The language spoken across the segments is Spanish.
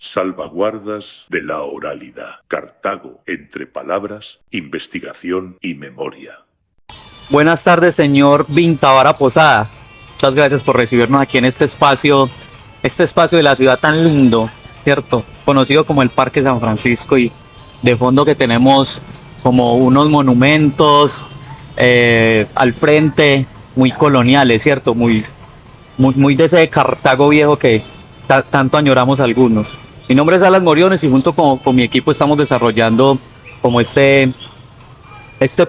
Salvaguardas de la oralidad. Cartago, entre palabras, investigación y memoria. Buenas tardes, señor Vintavara Posada. Muchas gracias por recibirnos aquí en este espacio de la ciudad tan lindo, ¿cierto? Conocido como el Parque San Francisco, y de fondo que tenemos como unos monumentos al frente muy coloniales, ¿cierto? Muy de ese Cartago viejo que tanto añoramos algunos. Mi nombre es Alan Moriones y junto con mi equipo estamos desarrollando como este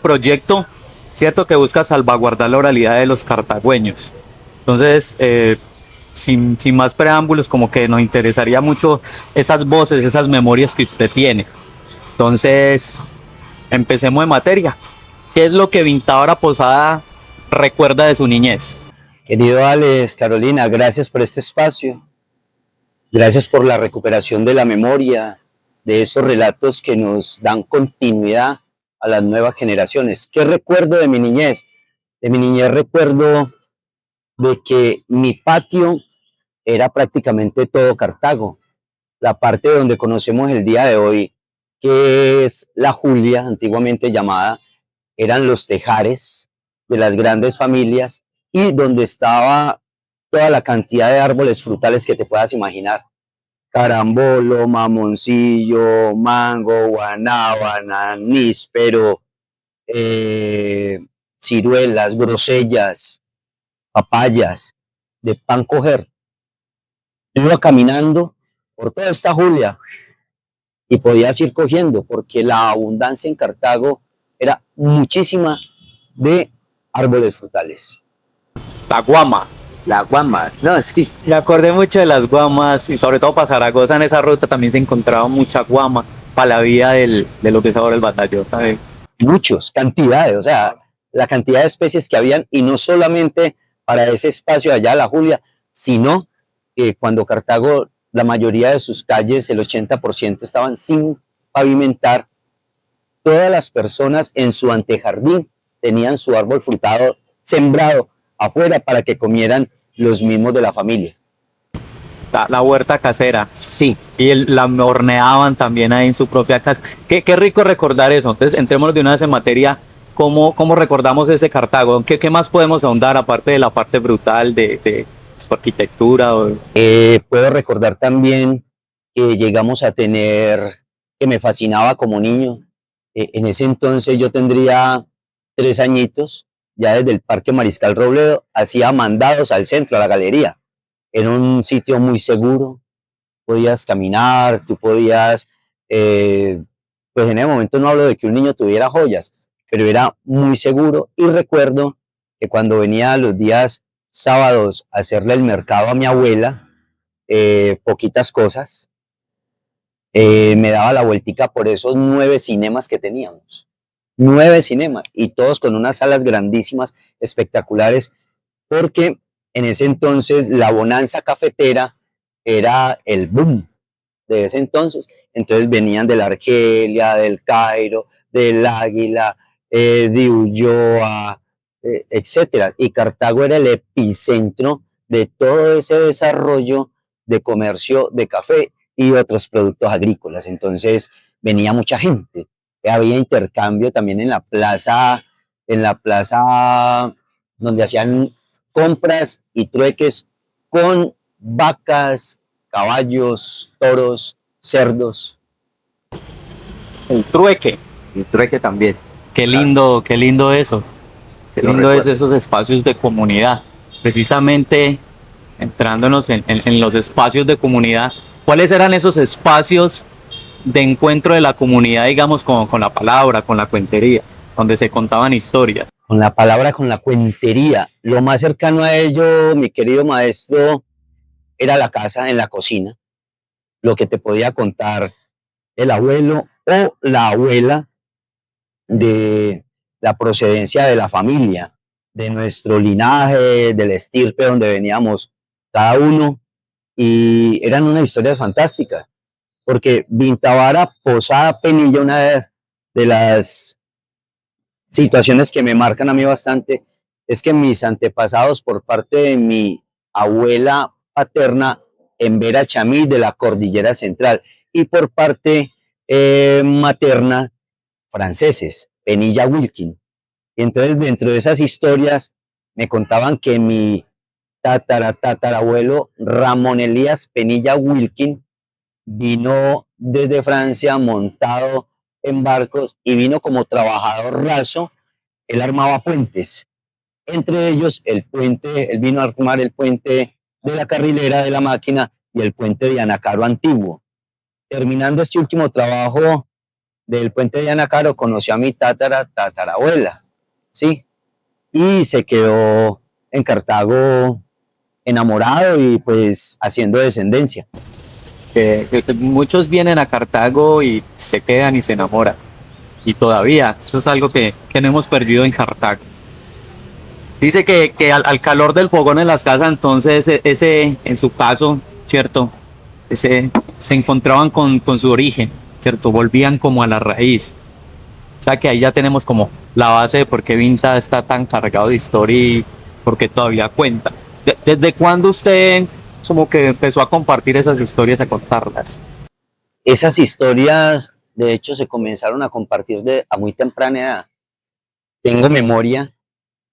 proyecto, cierto, que busca salvaguardar la oralidad de los cartagüeños. Entonces, sin más preámbulos, como que nos interesaría mucho esas voces, esas memorias que usted tiene. Entonces, empecemos en materia. ¿Qué es lo que Vintavara Posada recuerda de su niñez? Querido Alex, Carolina, gracias por este espacio. Gracias por la recuperación de la memoria, de esos relatos que nos dan continuidad a las nuevas generaciones. ¿Qué recuerdo de mi niñez? De mi niñez recuerdo de que mi patio era prácticamente todo Cartago. La parte donde conocemos el día de hoy, que es la Julia, antiguamente llamada, eran los tejares de las grandes familias y donde estaba toda la cantidad de árboles frutales que te puedas imaginar. Carambolo, mamoncillo, mango, guanábana, níspero, ciruelas, grosellas, papayas, de pan coger. Iba caminando por toda esta Julia y podías ir cogiendo porque la abundancia en Cartago era muchísima de árboles frutales. La guama. La guama, no, es que Me acordé mucho de las guamas y sobre todo para Zaragoza en esa ruta también se encontraba mucha guama para la vida de lo que es ahora el batallón. ¿Sabes? muchos, cantidades, o sea, la cantidad de especies que habían y no solamente para ese espacio allá, la Julia, sino que cuando Cartago, la mayoría de sus calles, el 80% estaban sin pavimentar, todas las personas en su antejardín tenían su árbol frutado sembrado afuera para que comieran los mismos de la familia. La huerta casera. Sí. Y la horneaban también ahí en su propia casa. Qué rico recordar eso. Entonces, entrémonos de una vez en materia. ¿Cómo recordamos ese Cartago? ¿Qué más podemos ahondar aparte de la parte brutal de su arquitectura? Puedo recordar también que llegamos a tener, que me fascinaba como niño. En ese entonces yo tendría 3 añitos, ya desde el Parque Mariscal Robledo, hacía mandados al centro, a la galería. Era un sitio muy seguro, podías caminar, tú podías, pues en el momento no hablo de que un niño tuviera joyas, pero era muy seguro y recuerdo que cuando venía los días sábados a hacerle el mercado a mi abuela, poquitas cosas, me daba la vueltica por esos 9 cinemas que teníamos. 9 cinemas y todos con unas salas grandísimas, espectaculares, porque en ese entonces la bonanza cafetera era el boom de ese entonces. Entonces venían de la Argelia, del Cairo, del Águila, de Ulloa, etcétera. Y Cartago era el epicentro de todo ese desarrollo de comercio de café y otros productos agrícolas. Entonces venía mucha gente. Había intercambio también en la plaza donde hacían compras y trueques con vacas, caballos, toros, cerdos. El trueque. Y trueque también. Qué lindo eso. Qué lindo es esos espacios de comunidad. Precisamente entrándonos en los espacios de comunidad, ¿cuáles eran esos espacios de encuentro de la comunidad, digamos, con la palabra, con la cuentería, donde se contaban historias? Con la palabra, con la cuentería. Lo más cercano a ello, mi querido maestro, era la casa, en la cocina. Lo que te podía contar el abuelo o la abuela de la procedencia de la familia, de nuestro linaje, del estirpe donde veníamos cada uno. Y eran unas historias fantásticas, porque Vintavara Posada Penilla, una de las situaciones que me marcan a mí bastante, es que mis antepasados por parte de mi abuela paterna en Vera Chamí de la Cordillera Central. Y por parte materna, franceses, Penilla Wilkin. Y entonces dentro de esas historias me contaban que mi tatarabuelo Ramón Elías Penilla Wilkin vino desde Francia montado en barcos y vino como trabajador raso. Él armaba puentes, entre ellos el puente, él vino a armar el puente de la Carrilera de la Máquina y el puente de Anacaro antiguo. Terminando este último trabajo del puente de Anacaro, conoció a mi tatarabuela, ¿sí? Y se quedó en Cartago enamorado y pues haciendo descendencia. Que muchos vienen a Cartago y se quedan y se enamoran. Y todavía, eso es algo que no hemos perdido en Cartago. Dice que al calor del fogón en las casas, entonces ese en su caso, ¿cierto? Se encontraban con su origen, ¿cierto? Volvían como a la raíz. O sea que ahí ya tenemos como la base de por qué Vinta está tan cargado de historia y por qué todavía cuenta. ¿Desde cuándo usted como que empezó a compartir esas historias, a contarlas? Esas historias, de hecho, se comenzaron a compartir a muy temprana edad. Tengo memoria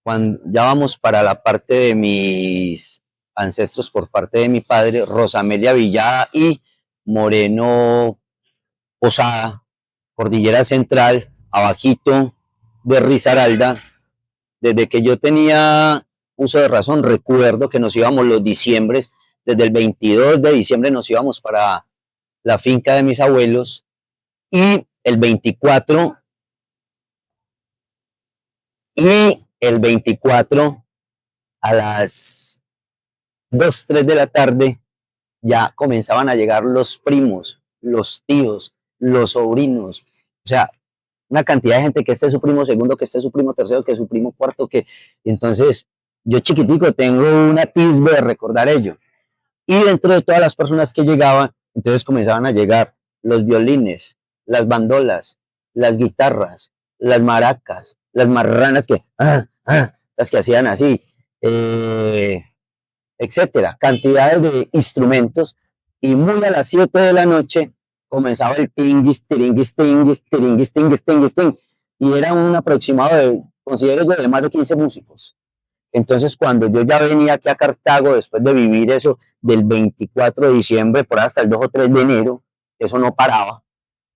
cuando ya vamos para la parte de mis ancestros por parte de mi padre, Rosa Amelia Villada y Moreno Posada, Cordillera Central, abajito de Risaralda. Desde que yo tenía uso de razón, recuerdo que nos íbamos los diciembres, desde el 22 de diciembre nos íbamos para la finca de mis abuelos y el 24 a las 2, 3 de la tarde ya comenzaban a llegar los primos, los tíos, los sobrinos, o sea, una cantidad de gente, que este es su primo segundo, que este es su primo tercero, que es su primo cuarto, que entonces yo chiquitico tengo un atisbo de recordar ello. Y dentro de todas las personas que llegaban, entonces comenzaban a llegar los violines, las bandolas, las guitarras, las maracas, las marranas las que hacían así, etcétera, cantidades de instrumentos, y muy a las 7 de la noche comenzaba el tinguis, tiringuis, tinguis, tiringuis, tinguis, tinguis, tinguis, y era un aproximado de, considero yo, de más de 15 músicos. Entonces, cuando yo ya venía aquí a Cartago, después de vivir eso del 24 de diciembre por hasta el 2 o 3 de enero, eso no paraba.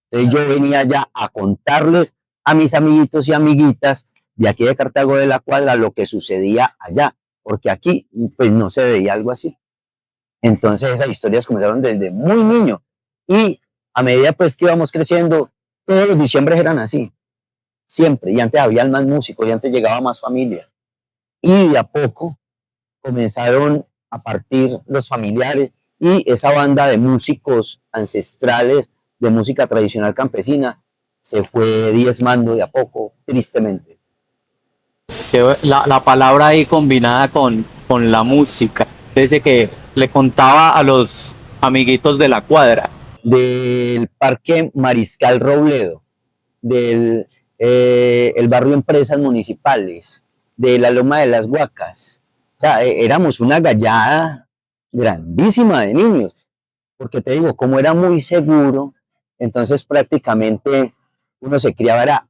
Entonces yo venía ya a contarles a mis amiguitos y amiguitas de aquí de Cartago de la Cuadra lo que sucedía allá, porque aquí pues no se veía algo así. Entonces esas historias comenzaron desde muy niño y a medida pues que íbamos creciendo, todos los diciembres eran así, siempre, y antes había más músicos y antes llegaba más familia. Y de a poco comenzaron a partir los familiares y esa banda de músicos ancestrales, de música tradicional campesina, se fue diezmando de a poco, tristemente. La palabra ahí combinada con la música. Dice que le contaba a los amiguitos de la cuadra. Del Parque Mariscal Robledo, del el barrio Empresas Municipales, de la Loma de las Huacas. O sea, éramos una gallada grandísima de niños, porque te digo, como era muy seguro, entonces prácticamente uno se criaba, era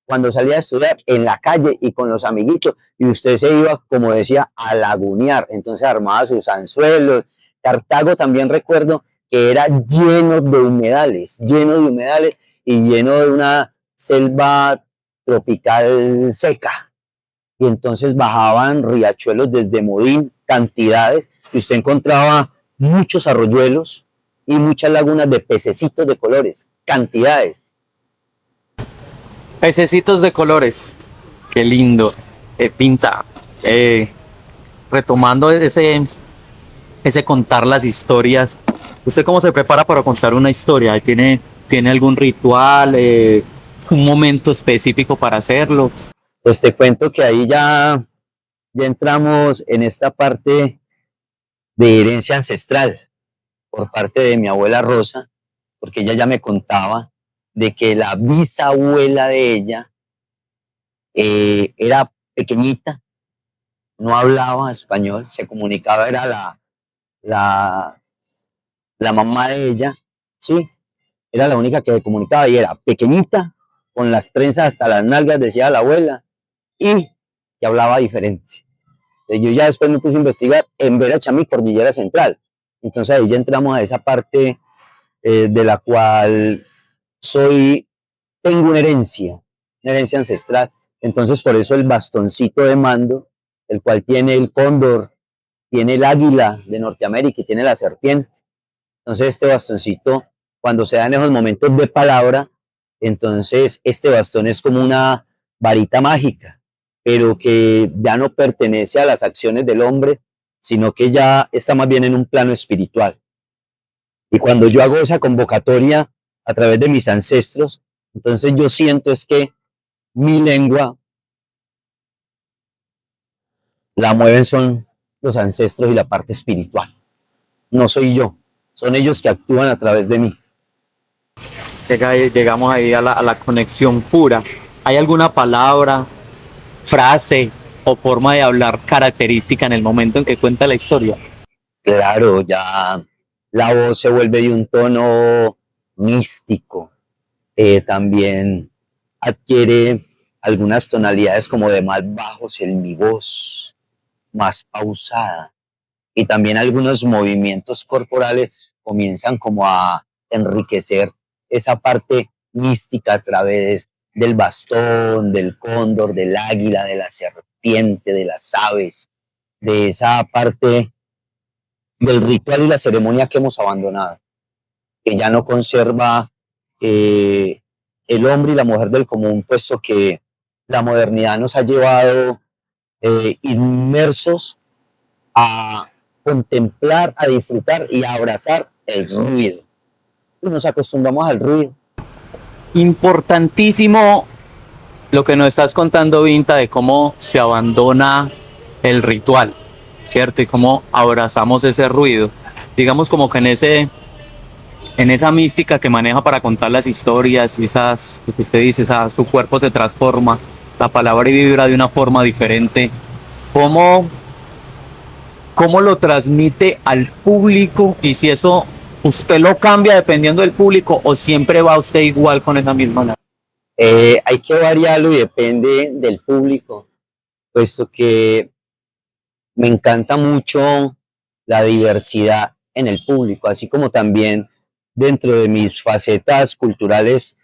cuando salía a estudiar en la calle y con los amiguitos, y usted se iba, como decía, a lagunear, entonces armaba sus anzuelos. Cartago también recuerdo que era lleno de humedales y lleno de una selva tropical seca. Y entonces bajaban riachuelos desde Modín, cantidades, y usted encontraba muchos arroyuelos y muchas lagunas de pececitos de colores, cantidades. Pececitos de colores. Qué lindo. Pinta. Retomando ese contar las historias. ¿Usted cómo se prepara para contar una historia? ¿Tiene algún ritual? ¿Un momento específico para hacerlo? Pues te cuento que ahí ya entramos en esta parte de herencia ancestral por parte de mi abuela Rosa, porque ella ya me contaba de que la bisabuela de ella era pequeñita, no hablaba español, se comunicaba, era la La mamá de ella, sí, era la única que se comunicaba y era pequeñita, con las trenzas hasta las nalgas, decía la abuela, y que hablaba diferente. Entonces, yo ya después me puse a investigar en Verachami, Cordillera Central. Entonces ahí ya entramos a esa parte de la cual tengo una herencia ancestral. Entonces por eso el bastoncito de mando, el cual tiene el cóndor, tiene el águila de Norteamérica y tiene la serpiente. Entonces este bastoncito, cuando se dan esos momentos de palabra, entonces este bastón es como una varita mágica, pero que ya no pertenece a las acciones del hombre, sino que ya está más bien en un plano espiritual. Y cuando yo hago esa convocatoria a través de mis ancestros, entonces yo siento es que mi lengua la mueven son los ancestros y la parte espiritual. No soy yo, son ellos que actúan a través de mí. Llegamos ahí a la conexión pura. ¿Hay alguna palabra, frase o forma de hablar característica en el momento en que cuenta la historia? Claro, ya la voz se vuelve de un tono místico. También adquiere algunas tonalidades como de más bajos en mi voz, más pausada. Y también algunos movimientos corporales comienzan como a enriquecer esa parte mística a través del bastón, del cóndor, del águila, de la serpiente, de las aves, de esa parte del ritual y la ceremonia que hemos abandonado, que ya no conserva el hombre y la mujer del común, puesto que la modernidad nos ha llevado inmersos a contemplar, a disfrutar y a abrazar el ruido. Y nos acostumbramos al ruido. Importantísimo lo que nos estás contando, Vinta, de cómo se abandona el ritual, ¿cierto? Y cómo abrazamos ese ruido. Digamos como que en esa mística que maneja para contar las historias, esas, lo que usted dice, su cuerpo se transforma, la palabra vibra de una forma diferente. ¿Cómo lo transmite al público y si eso usted lo cambia dependiendo del público o siempre va usted igual con esa misma? Hay que variarlo y depende del público, puesto que me encanta mucho la diversidad en el público, así como también dentro de mis facetas culturales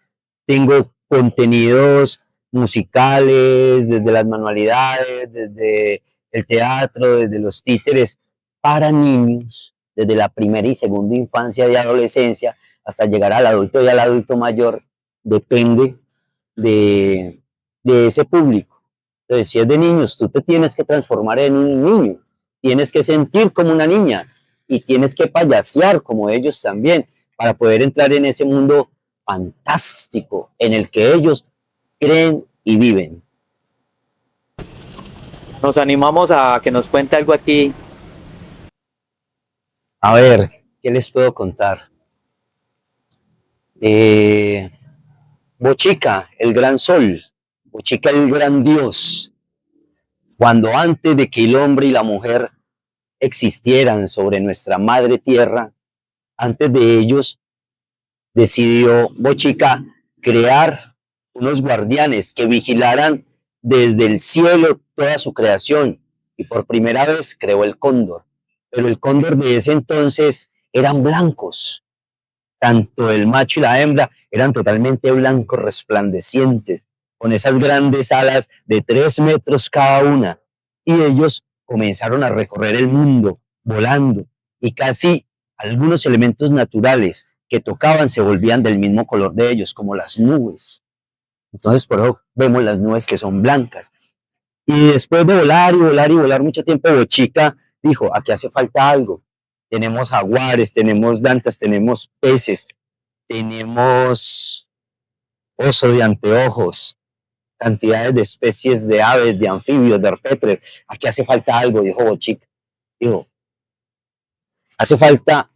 tengo contenidos musicales, desde las manualidades, desde el teatro, desde los títeres, para niños, desde la primera y segunda infancia y adolescencia hasta llegar al adulto y al adulto mayor, depende de, de ese público. Entonces, si es de niños, tú te tienes que transformar en un niño, tienes que sentir como una niña y tienes que payasear como ellos también para poder entrar en ese mundo fantástico en el que ellos creen y viven. Nos animamos a que nos cuente algo aquí. A ver, ¿qué les puedo contar? Bochica, el gran sol, Bochica, el gran dios. Cuando antes de que el hombre y la mujer existieran sobre nuestra madre tierra, antes de ellos, decidió Bochica crear unos guardianes que vigilaran desde el cielo toda su creación y por primera vez creó el cóndor. Pero el cóndor de ese entonces eran blancos, tanto el macho y la hembra eran totalmente blancos, resplandecientes, con esas grandes alas de 3 metros cada una. Y ellos comenzaron a recorrer el mundo volando y casi algunos elementos naturales que tocaban se volvían del mismo color de ellos, como las nubes. Entonces por eso vemos las nubes que son blancas. Y después de volar y volar y volar mucho tiempo, Bochica dijo, aquí hace falta algo. Tenemos jaguares, tenemos dantas, tenemos peces, tenemos oso de anteojos, cantidades de especies de aves, de anfibios, de herpétres. Aquí hace falta algo, dijo Bochica. Dijo, hace falta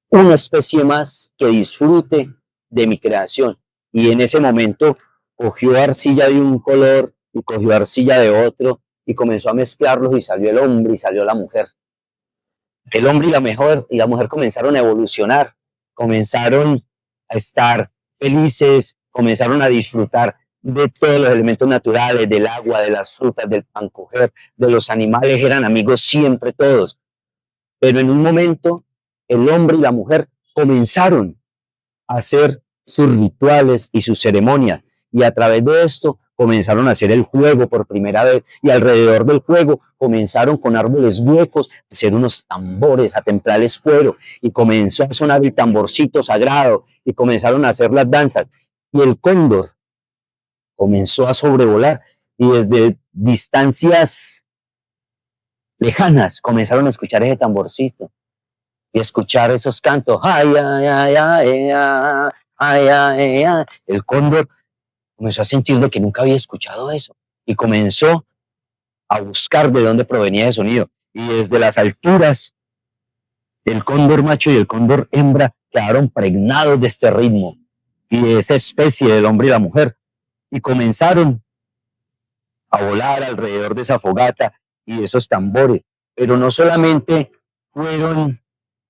una especie más que disfrute de mi creación. Y en ese momento cogió arcilla de un color y cogió arcilla de otro y comenzó a mezclarlos y salió el hombre y salió la mujer. el hombre y la mujer comenzaron a evolucionar, comenzaron a estar felices, comenzaron a disfrutar de todos los elementos naturales, del agua, de las frutas, del pan coger, de los animales, eran amigos siempre todos. Pero en un momento, el hombre y la mujer comenzaron a hacer sus rituales y sus ceremonias. Y a través de esto comenzaron a hacer el juego por primera vez. Y alrededor del juego comenzaron con árboles huecos a hacer unos tambores, a templarles fuego. Y comenzó a sonar el tamborcito sagrado. Y comenzaron a hacer las danzas. Y el cóndor comenzó a sobrevolar. Y desde distancias lejanas comenzaron a escuchar ese tamborcito y escuchar esos cantos. Ay, ay, ay, ay, ay, ay, ay, ay. El cóndor comenzó a sentir de que nunca había escuchado eso y comenzó a buscar de dónde provenía ese sonido. Y desde las alturas, el cóndor macho y el cóndor hembra quedaron pregnados de este ritmo y de esa especie del hombre y la mujer y comenzaron a volar alrededor de esa fogata y de esos tambores. Pero no solamente fueron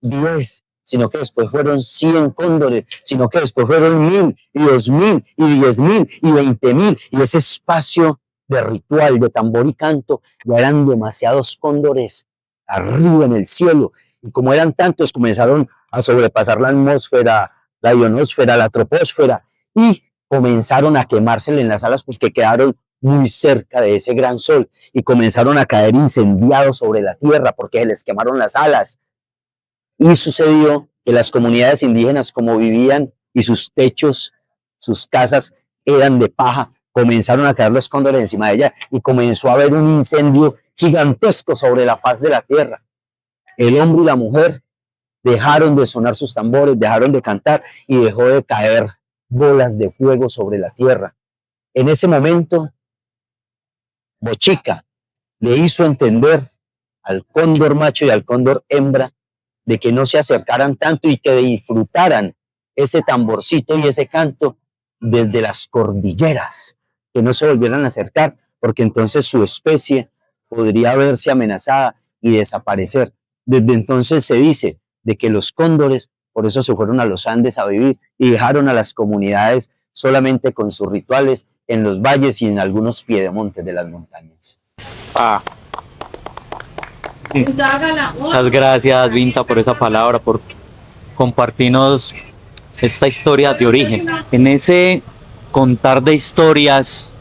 10, sino que después fueron 100 cóndores, sino que después fueron 1000 y 2000 y 10.000 y 20.000. Y ese espacio de ritual, de tambor y canto, ya eran demasiados cóndores arriba en el cielo. Y como eran tantos, comenzaron a sobrepasar la atmósfera, la ionosfera, la troposfera, y comenzaron a quemársele en las alas porque quedaron muy cerca de ese gran sol y comenzaron a caer incendiados sobre la tierra porque se les quemaron las alas. Y sucedió que las comunidades indígenas, como vivían y sus techos, sus casas eran de paja, comenzaron a caer los cóndores encima de ella y comenzó a haber un incendio gigantesco sobre la faz de la tierra. El hombre y la mujer dejaron de sonar sus tambores, dejaron de cantar y dejó de caer bolas de fuego sobre la tierra. En ese momento, Bochica le hizo entender al cóndor macho y al cóndor hembra de que no se acercaran tanto y que disfrutaran ese tamborcito y ese canto desde las cordilleras, que no se volvieran a acercar, porque entonces su especie podría verse amenazada y desaparecer. Desde entonces se dice de que los cóndores, por eso se fueron a los Andes a vivir y dejaron a las comunidades solamente con sus rituales en los valles y en algunos piedemontes de las montañas. Ah, muchas gracias, Vinta, por esa palabra, por compartirnos esta historia de origen. En ese contar de historias,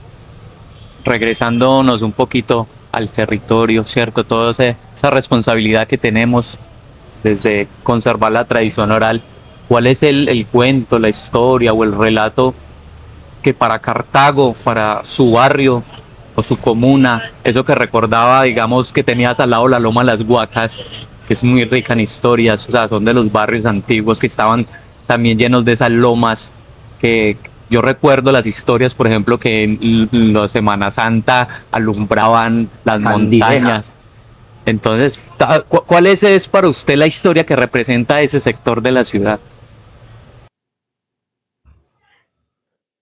regresándonos un poquito al territorio, ¿cierto? Toda esa responsabilidad que tenemos desde conservar la tradición oral. ¿Cuál es el cuento, la historia o el relato que para Cartago, para su barrio o su comuna, eso que recordaba, digamos, que tenías al lado la Loma de las Huacas, que es muy rica en historias, o sea, son de los barrios antiguos que estaban también llenos de esas lomas, que yo recuerdo las historias, por ejemplo, que en la Semana Santa alumbraban las montañas. Entonces, ¿cuál es para usted la historia que representa ese sector de la ciudad?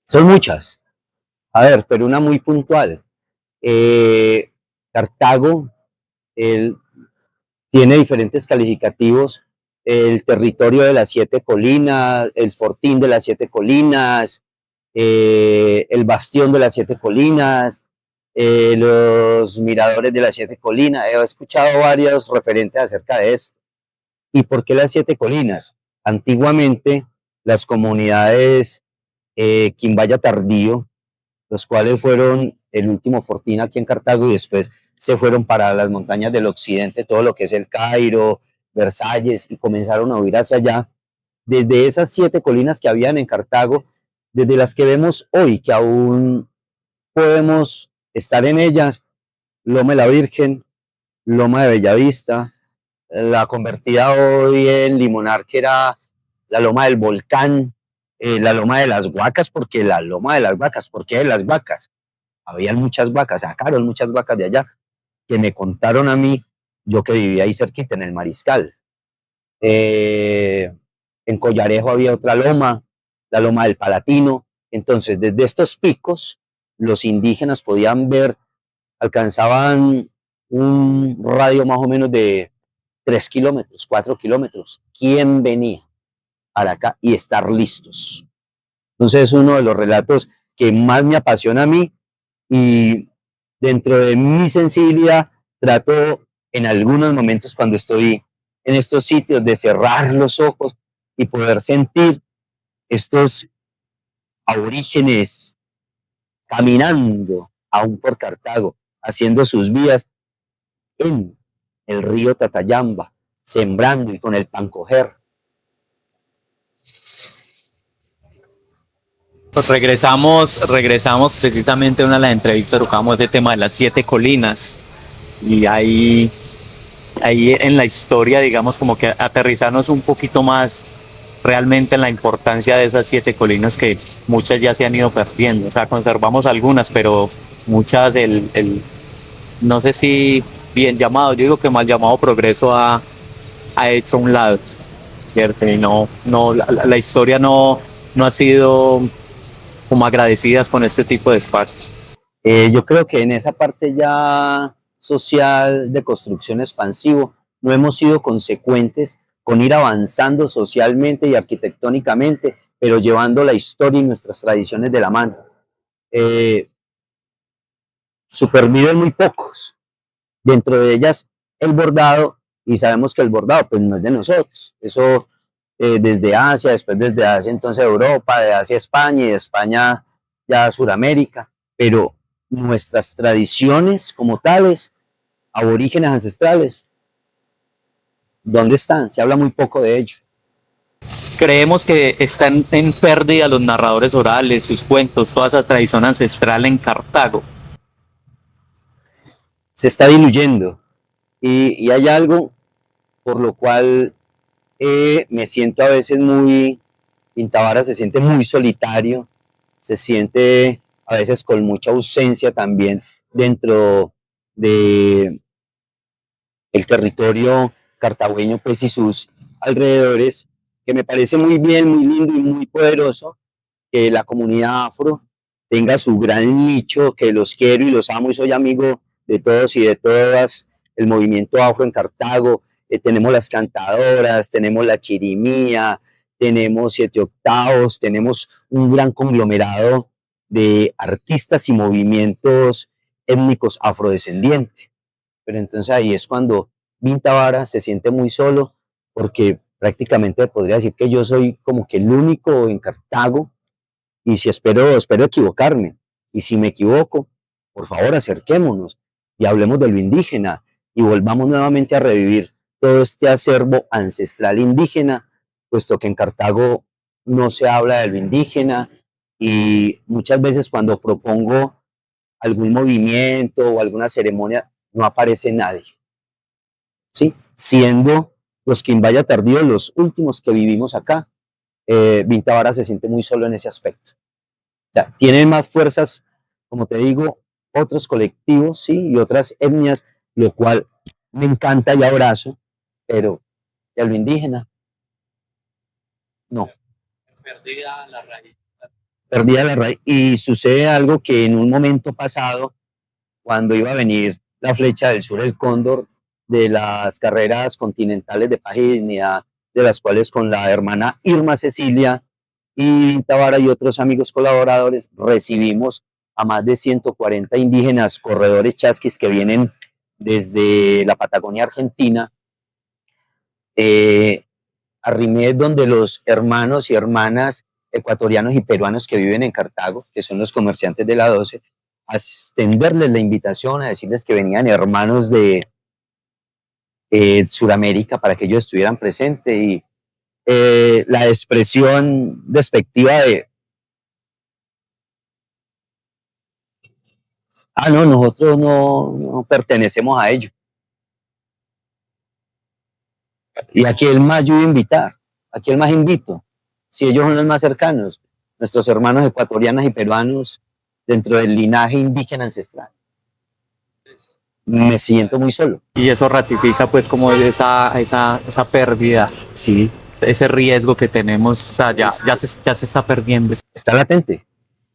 Son muchas. A ver, pero una muy puntual. Cartago tiene diferentes calificativos. El territorio de las 7 colinas, el fortín de las 7 colinas, el bastión de las 7 colinas, los miradores de las 7 colinas. He escuchado varios referentes acerca de esto. ¿Y por qué las 7 colinas? Antiguamente, las comunidades Quimbaya Tardío, los cuales fueron el último fortín aquí en Cartago y después se fueron para las montañas del occidente, todo lo que es el Cairo, Versalles, y comenzaron a huir hacia allá. Desde esas 7 colinas que habían en Cartago, desde las que vemos hoy, que aún podemos estar en ellas, Loma de la Virgen, Loma de Bellavista, la convertida hoy en Limonar, que era la Loma del Volcán, la Loma de las Huacas, porque la Loma de las Vacas, ¿por qué de las vacas? Habían muchas vacas, sacaron muchas vacas de allá, que me contaron a mí, yo que vivía ahí cerquita en el Mariscal. En Collarejo había otra loma, la Loma del Palatino. Entonces, desde estos picos, los indígenas podían ver, alcanzaban un radio más o menos de 3 kilómetros, 4 kilómetros. ¿Quién venía para acá y estar listos? Entonces es uno de los relatos que más me apasiona a mí y dentro de mi sensibilidad trato en algunos momentos cuando estoy en estos sitios de cerrar los ojos y poder sentir estos aborígenes caminando aún por Cartago, haciendo sus vías en el río Tatayamba, sembrando y con el pancoger. Pues regresamos precisamente a una de las entrevistas, tocamos el tema de las 7 colinas y ahí en la historia, digamos, como que aterrizarnos un poquito más realmente en la importancia de esas 7 colinas que muchas ya se han ido perdiendo. O sea, conservamos algunas, pero muchas, no sé si bien llamado, yo digo que mal llamado progreso ha hecho a un lado, ¿cierto? Y la historia no ha sido como agradecidas con este tipo de espacios. Yo creo que en esa parte ya social de construcción expansivo no hemos sido consecuentes con ir avanzando socialmente y arquitectónicamente, pero llevando la historia y nuestras tradiciones de la mano. Superviven muy pocos, dentro de ellas el bordado, y sabemos que el bordado pues no es de nosotros, eso desde Asia, después desde Asia entonces Europa, de Asia España y de España ya Suramérica, pero nuestras tradiciones como tales, aborígenes ancestrales, ¿dónde están? Se habla muy poco de ello. Creemos que están en pérdida los narradores orales, sus cuentos, toda esa tradición ancestral en Cartago. Se está diluyendo y hay algo por lo cual me siento a veces muy, Pintabara se siente muy solitario, se siente a veces con mucha ausencia también dentro de el territorio cartagüeño pues y sus alrededores, que me parece muy bien, muy lindo y muy poderoso que la comunidad afro tenga su gran nicho, que los quiero y los amo y soy amigo de todos y de todas, el movimiento afro en Cartago, tenemos las cantadoras, tenemos la chirimía, tenemos 7/8, tenemos un gran conglomerado de artistas y movimientos étnicos afrodescendientes. Pero entonces ahí es cuando Vintabara se siente muy solo, porque prácticamente podría decir que yo soy como que el único en Cartago, y si espero equivocarme, y si me equivoco, por favor acerquémonos y hablemos de lo indígena y volvamos nuevamente a revivir todo este acervo ancestral indígena, puesto que en Cartago no se habla de lo indígena y muchas veces cuando propongo algún movimiento o alguna ceremonia no aparece nadie, ¿sí? Siendo los Quimbaya tardíos los últimos que vivimos acá, Vintabara se siente muy solo en ese aspecto. O sea, tienen más fuerzas, como te digo, otros colectivos, ¿sí? Y otras etnias, lo cual me encanta y abrazo, pero de lo indígena, no. Perdida la raíz. Perdida la raíz. Y sucede algo que en un momento pasado, cuando iba a venir la flecha del sur, el cóndor, de las carreras continentales de Paja y Dignidad, de las cuales con la hermana Irma Cecilia y Tabara y otros amigos colaboradores recibimos a más de 140 indígenas corredores chasquis que vienen desde la Patagonia Argentina. Arrimé donde los hermanos y hermanas ecuatorianos y peruanos que viven en Cartago, que son los comerciantes de la 12, a extenderles la invitación, a decirles que venían hermanos de Suramérica para que ellos estuvieran presentes y la expresión despectiva de no, nosotros no pertenecemos a ello. Y a quién más yo voy a invitar, a quién más invito, si ellos son los más cercanos, nuestros hermanos ecuatorianos y peruanos dentro del linaje indígena ancestral. Me siento muy solo. Y eso ratifica pues como esa pérdida, Sí. ese riesgo que tenemos, o sea, ya se está perdiendo. Está latente.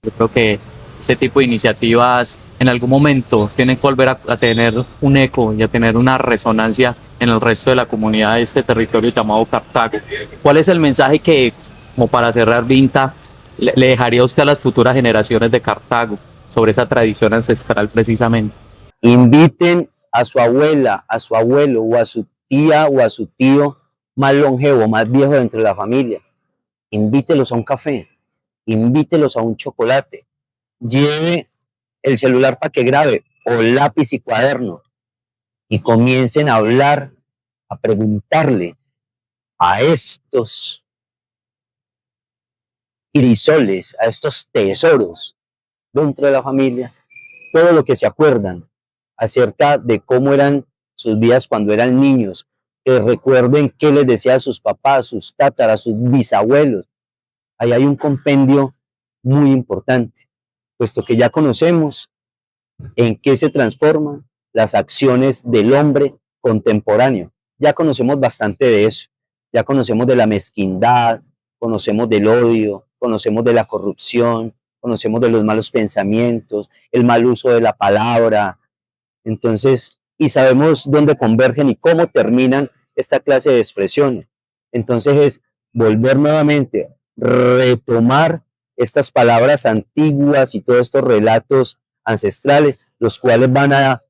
Yo creo que ese tipo de iniciativas en algún momento tienen que volver a tener un eco y a tener una resonancia en el resto de la comunidad de este territorio llamado Cartago. ¿Cuál es el mensaje que, como para cerrar, Vinta, le dejaría usted a las futuras generaciones de Cartago sobre esa tradición ancestral precisamente? Inviten a su abuela, a su abuelo o a su tía o a su tío más longevo, más viejo dentro de la familia. Invítelos a un café, invítelos a un chocolate, lleve el celular para que grabe o lápiz y cuaderno y comiencen a hablar, a preguntarle a estos irisoles, a estos tesoros dentro de la familia, todo lo que se acuerdan acerca de cómo eran sus vidas cuando eran niños, que recuerden qué les decía a sus papás, sus tátaras, sus bisabuelos. Ahí hay un compendio muy importante, puesto que ya conocemos en qué se transforman las acciones del hombre contemporáneo. Ya conocemos bastante de eso, ya conocemos de la mezquindad, conocemos del odio, conocemos de la corrupción, conocemos de los malos pensamientos, el mal uso de la palabra. Entonces, y sabemos dónde convergen y cómo terminan esta clase de expresiones. Entonces es volver nuevamente, retomar estas palabras antiguas y todos estos relatos ancestrales, los cuales van a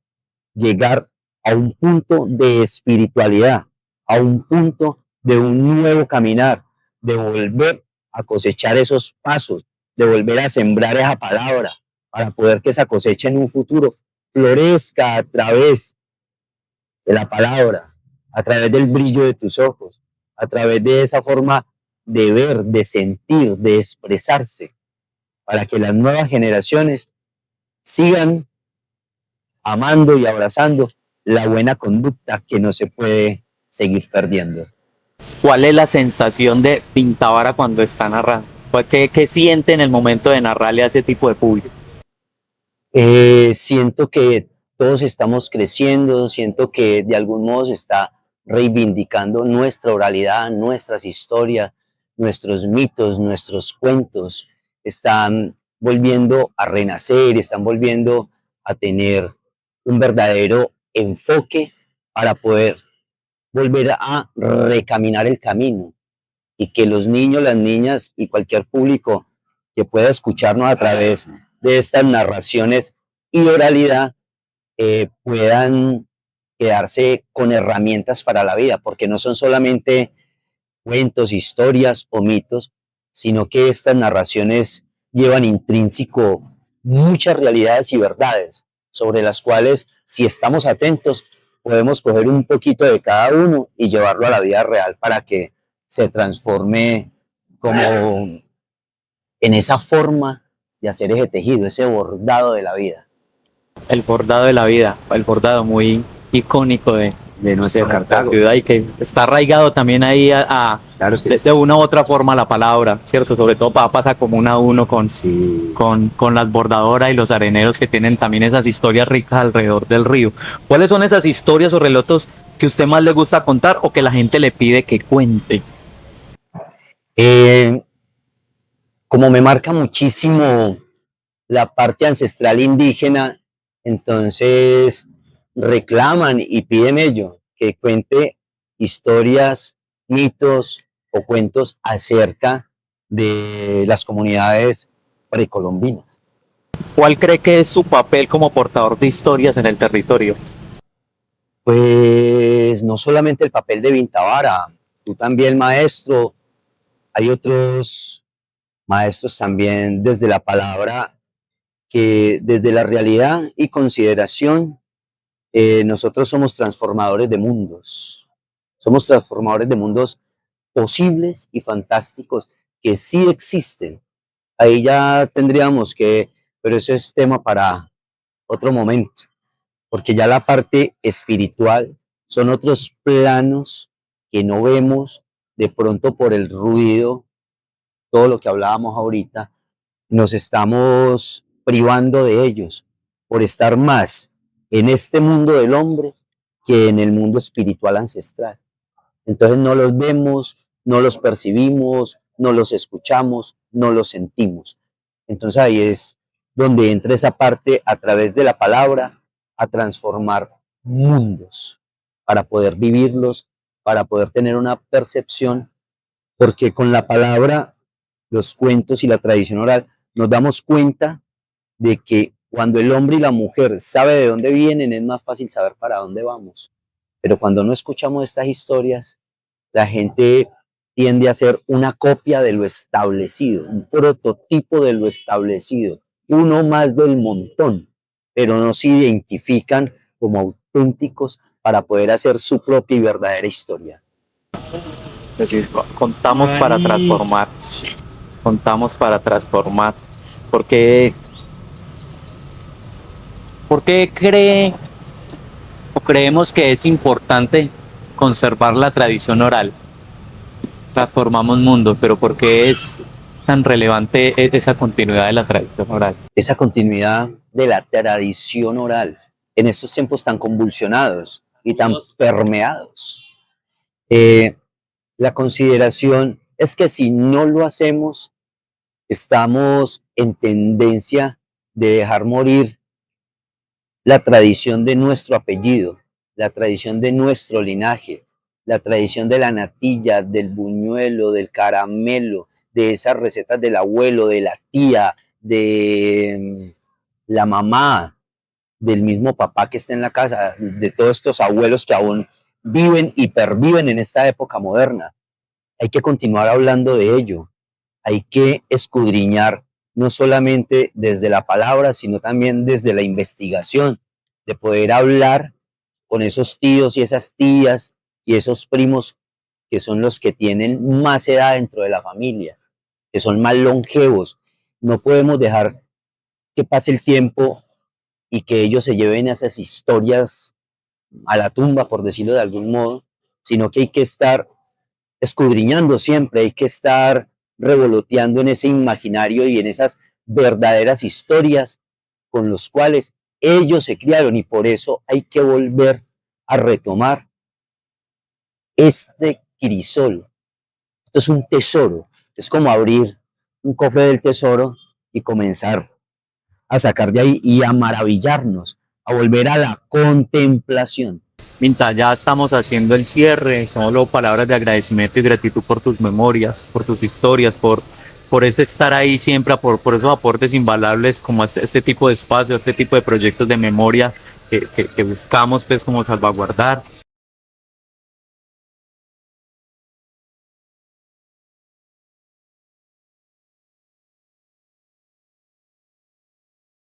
llegar a un punto de espiritualidad, a un punto de un nuevo caminar, de volver a cosechar esos pasos, de volver a sembrar esa palabra, para poder que esa cosecha en un futuro florezca a través de la palabra, a través del brillo de tus ojos, a través de esa forma de ver, de sentir, de expresarse, para que las nuevas generaciones sigan amando y abrazando la buena conducta que no se puede seguir perdiendo. ¿Cuál es la sensación de Pintavara cuando está narrando? ¿Qué siente en el momento de narrarle a ese tipo de público? Siento que todos estamos creciendo, siento que de algún modo se está reivindicando nuestra oralidad, nuestras historias, nuestros mitos, nuestros cuentos, están volviendo a renacer, están volviendo a tener un verdadero enfoque para poder volver a recaminar el camino y que los niños, las niñas y cualquier público que pueda escucharnos a través de estas narraciones y oralidad puedan quedarse con herramientas para la vida, porque no son solamente cuentos, historias o mitos, sino que estas narraciones llevan intrínseco muchas realidades y verdades sobre las cuales, si estamos atentos, podemos coger un poquito de cada uno y llevarlo a la vida real para que se transforme como en esa forma de hacer ese tejido, ese bordado de la vida. El bordado de la vida, el bordado muy icónico De nuestro de la Cartago. ciudad y que está arraigado también ahí Claro que sí. de una u otra forma la palabra, ¿cierto? Sobre todo pasa común a uno Sí. con las bordadoras y los areneros que tienen también esas historias ricas alrededor del río. ¿Cuáles son esas historias o relatos que a usted más le gusta contar o que la gente le pide que cuente? Como me marca muchísimo la parte ancestral indígena, entonces reclaman y piden ello, que cuente historias, mitos o cuentos acerca de las comunidades precolombinas. ¿Cuál cree que es su papel como portador de historias en el territorio? Pues no solamente el papel de Vintavara, tú también maestro, hay otros maestros también desde la palabra que desde la realidad y consideración nosotros somos transformadores de mundos. Somos transformadores de mundos posibles y fantásticos que sí existen. Ahí ya tendríamos que, pero eso es tema para otro momento, porque ya la parte espiritual son otros planos que no vemos de pronto por el ruido, todo lo que hablábamos ahorita, nos estamos privando de ellos por estar más en este mundo del hombre que en el mundo espiritual ancestral. Entonces no los vemos, no los percibimos, no los escuchamos, no los sentimos. Entonces ahí es donde entra esa parte a través de la palabra a transformar mundos. para poder vivirlos, para poder tener una percepción, porque con la palabra, los cuentos y la tradición oral nos damos cuenta de que cuando el hombre y la mujer saben de dónde vienen, es más fácil saber para dónde vamos. Pero cuando no escuchamos estas historias, la gente tiende a ser una copia de lo establecido, un prototipo de lo establecido, uno más del montón, pero no se identifican como auténticos para poder hacer su propia y verdadera historia. Es decir, contamos para transformar. Contamos para transformar. ¿Por qué cree o creemos que es importante conservar la tradición oral? Transformamos mundo, pero ¿por qué es tan relevante esa continuidad de la tradición oral? Esa continuidad de la tradición oral en estos tiempos tan convulsionados y tan permeados. La consideración es que si no lo hacemos, estamos en tendencia de dejar morir la tradición de nuestro apellido, la tradición de nuestro linaje, la tradición de la natilla, del buñuelo, del caramelo, de esas recetas del abuelo, de la tía, de la mamá, del mismo papá que está en la casa, de todos estos abuelos que aún viven y perviven en esta época moderna. Hay que continuar hablando de ello, hay que escudriñar no solamente desde la palabra, sino también desde la investigación, de poder hablar con esos tíos y esas tías y esos primos que son los que tienen más edad dentro de la familia, que son más longevos. No podemos dejar que pase el tiempo y que ellos se lleven esas historias a la tumba, por decirlo de algún modo, sino que hay que estar escudriñando siempre, hay que estar revoloteando en ese imaginario y en esas verdaderas historias con los cuales ellos se criaron, y por eso hay que volver a retomar este crisol. Esto es un tesoro, es como abrir un cofre del tesoro y comenzar a sacar de ahí y a maravillarnos, a volver a la contemplación. Minta, ya estamos haciendo el cierre, solo palabras de agradecimiento y gratitud por tus memorias, por tus historias, por ese estar ahí siempre, por esos aportes invaluables como este tipo de espacio, este tipo de proyectos de memoria que buscamos pues como salvaguardar.